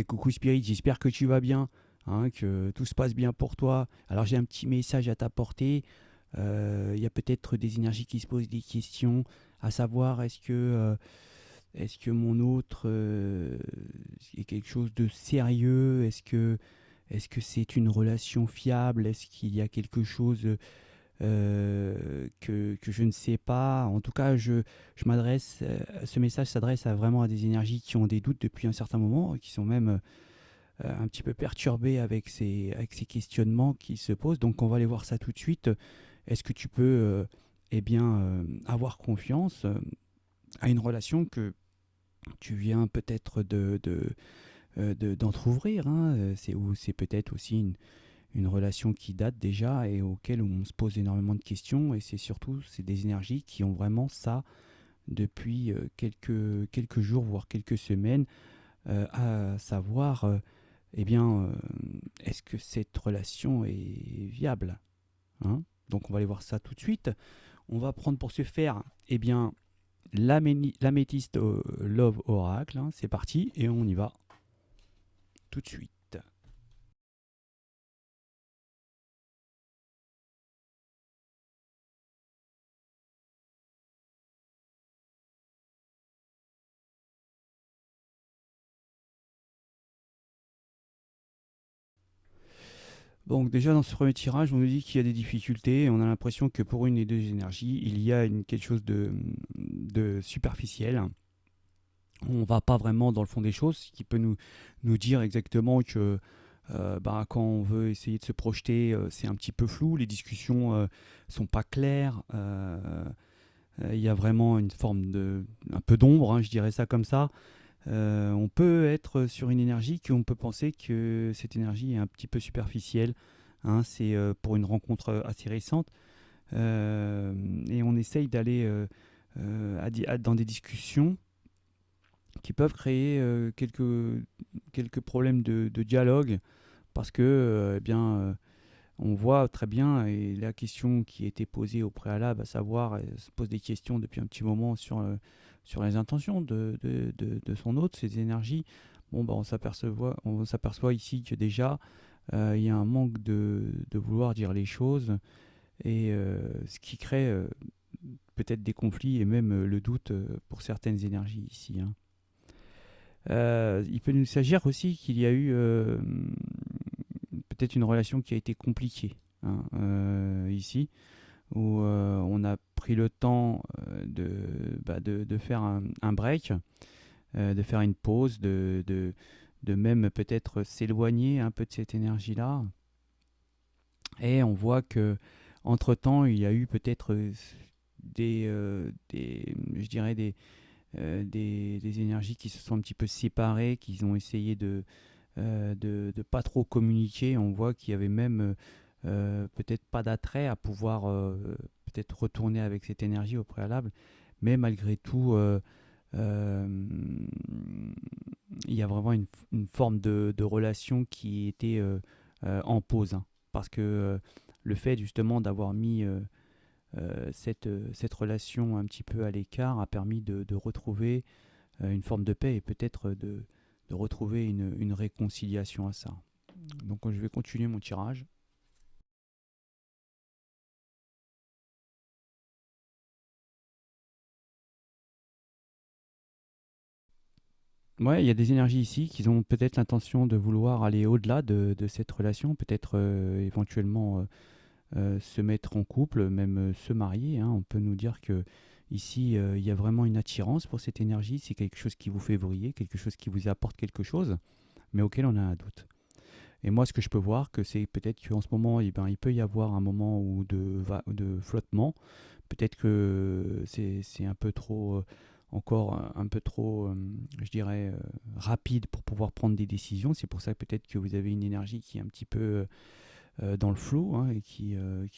Coucou Spirit, j'espère que tu vas bien, hein, que tout se passe bien pour toi. Alors j'ai un petit message à t'apporter. Il y a peut-être des énergies qui se posent des questions, à savoir est-ce que mon autre est quelque chose de sérieux? Est-ce que c'est une relation fiable? Est-ce qu'il y a quelque chose que je ne sais pas? En tout cas, ce message s'adresse vraiment à des énergies qui ont des doutes depuis un certain moment, qui sont même un petit peu perturbé avec ces questionnements qui se posent. Donc on va aller voir ça tout de suite. Est-ce que tu peux avoir confiance à une relation que tu viens peut-être d'entrouvrir, hein, ou c'est peut-être aussi une relation qui date déjà et auquel on se pose énormément de questions, et c'est des énergies qui ont vraiment ça depuis quelques jours, voire quelques semaines, à savoir eh bien, est-ce que cette relation est viable, hein? Donc on va aller voir ça tout de suite. On va prendre pour ce faire l'améthyste Love Oracle, hein. C'est parti et on y va tout de suite. Donc déjà dans ce premier tirage, on nous dit qu'il y a des difficultés. On a l'impression que pour une des deux énergies, il y a quelque chose de superficiel. On ne va pas vraiment dans le fond des choses, ce qui peut nous dire exactement que quand on veut essayer de se projeter, c'est un petit peu flou, les discussions sont pas claires, il y a vraiment une forme un peu d'ombre, hein, je dirais ça comme ça. On peut être sur une énergie qu'on peut penser que cette énergie est un petit peu superficielle, hein, c'est pour une rencontre assez récente, et on essaye d'aller dans des discussions qui peuvent créer quelques problèmes de dialogue parce que on voit très bien, et la question qui a été posée au préalable, à savoir, elle se pose des questions depuis un petit moment sur les intentions de son hôte, ses énergies. Bon, on s'aperçoit ici que déjà, il y a un manque de vouloir dire les choses, et ce qui crée peut-être des conflits et même le doute pour certaines énergies ici, hein. Il peut nous s'agir aussi qu'il y a eu peut-être une relation qui a été compliquée, hein, ici, où on a pris le temps de faire un break, de faire une pause, de même peut-être s'éloigner un peu de cette énergie-là. Et on voit que entre-temps, il y a eu peut-être je dirais des énergies qui se sont un petit peu séparées, qui ont essayé de pas trop communiquer. On voit qu'il y avait même peut-être pas d'attrait à pouvoir peut-être retourner avec cette énergie au préalable, mais malgré tout, euh, il y a vraiment une forme de relation qui était en pause, hein, parce que le fait justement d'avoir mis cette relation un petit peu à l'écart a permis de retrouver une forme de paix et peut-être de retrouver une réconciliation à ça. Donc je vais continuer mon tirage. Ouais, il y a des énergies ici qui ont peut-être l'intention de vouloir aller au-delà de cette relation, peut-être éventuellement se mettre en couple, même se marier, hein. On peut nous dire que ici il y a vraiment une attirance pour cette énergie, c'est quelque chose qui vous fait briller, quelque chose qui vous apporte quelque chose, mais auquel on a un doute. Et moi, ce que je peux voir, que c'est peut-être qu'en ce moment, il peut y avoir un moment de flottement. Peut-être que c'est un peu trop, encore un peu trop, je dirais, rapide pour pouvoir prendre des décisions. C'est pour ça que peut-être que vous avez une énergie qui est un petit peu dans le flou, hein, et qui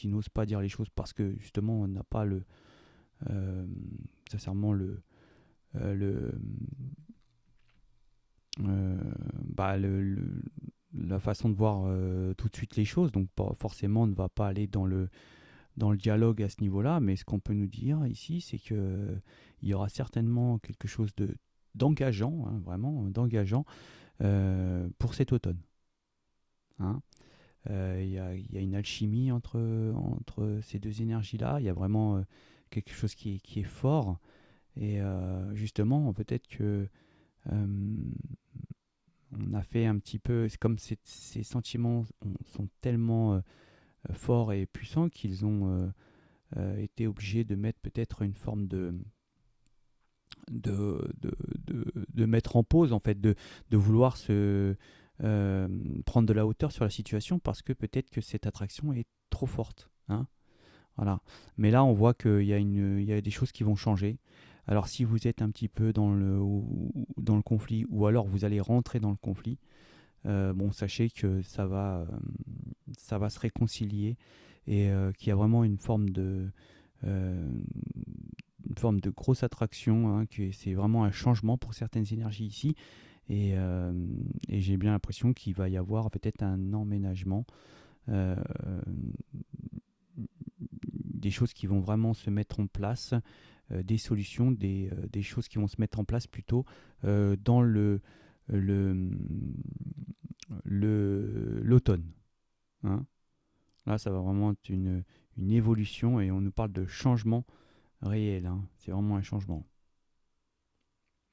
n'ose pas dire les choses parce que justement, on n'a pas euh, sincèrement le, euh, la façon de voir tout de suite les choses. Donc, pas, forcément, on ne va pas aller dans le dialogue à ce niveau-là. Mais ce qu'on peut nous dire ici, c'est que il y aura certainement quelque chose d'engageant, hein, vraiment d'engageant, pour cet automne. Hein. Il y a une alchimie entre ces deux énergies-là. Il y a vraiment quelque chose qui est fort. Et justement, peut-être que on a fait un petit peu. C'est comme ces sentiments sont tellement forts et puissants qu'ils ont été obligés de mettre peut-être une forme de, de, de mettre en pause, en fait, de vouloir prendre de la hauteur sur la situation parce que peut-être que cette attraction est trop forte. Hein. Voilà. Mais là, on voit il y a des choses qui vont changer. Alors, si vous êtes un petit peu dans le conflit, ou alors vous allez rentrer dans le conflit, bon, sachez que ça va se réconcilier et qu'il y a vraiment euh, une forme de grosse attraction, hein, que c'est vraiment un changement pour certaines énergies ici. Et j'ai bien l'impression qu'il va y avoir peut-être un emménagement, euh, des choses qui vont vraiment se mettre en place, des solutions, des choses qui vont se mettre en place plutôt dans le, l'automne. Hein. Là, ça va vraiment être une évolution et on nous parle de changement réel. Hein. C'est vraiment un changement.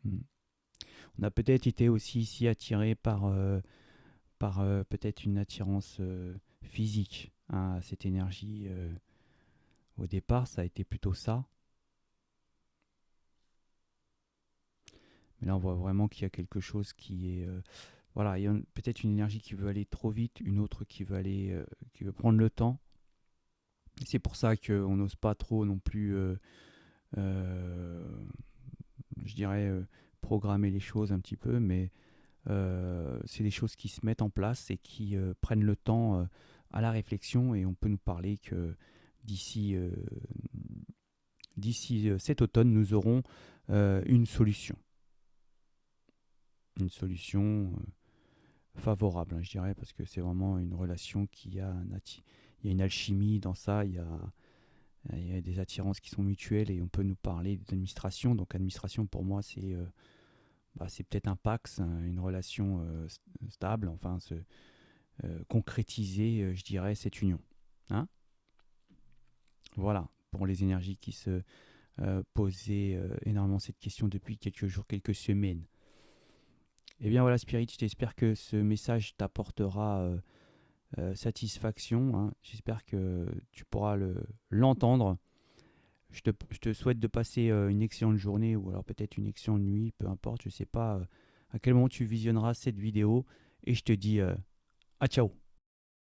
Mm. On a peut-être été aussi ici attiré par peut-être une attirance physique, hein, à cette énergie. Au départ, ça a été plutôt ça. Mais là, on voit vraiment qu'il y a quelque chose qui est. Voilà, il y a peut-être une énergie qui veut aller trop vite, une autre qui veut prendre le temps. Et c'est pour ça qu'on n'ose pas trop non plus, euh, je dirais, programmer les choses un petit peu, mais c'est des choses qui se mettent en place et qui prennent le temps à la réflexion. Et on peut nous parler que d'ici cet automne, nous aurons une solution. Une solution favorable, hein, je dirais, parce que c'est vraiment une relation il y a une alchimie dans ça, il y a des attirances qui sont mutuelles et on peut nous parler d'administration. Donc administration pour moi c'est peut-être un pax, hein, une relation stable, enfin concrétiser, je dirais, cette union. Hein. Voilà, pour les énergies qui se posaient énormément cette question depuis quelques jours, quelques semaines. Eh bien voilà Spirit, j'espère que ce message t'apportera satisfaction. Hein. J'espère que tu pourras l'entendre. Je te souhaite de passer une excellente journée ou alors peut-être une excellente nuit, peu importe. Je ne sais pas à quel moment tu visionneras cette vidéo. Et je te dis à ciao.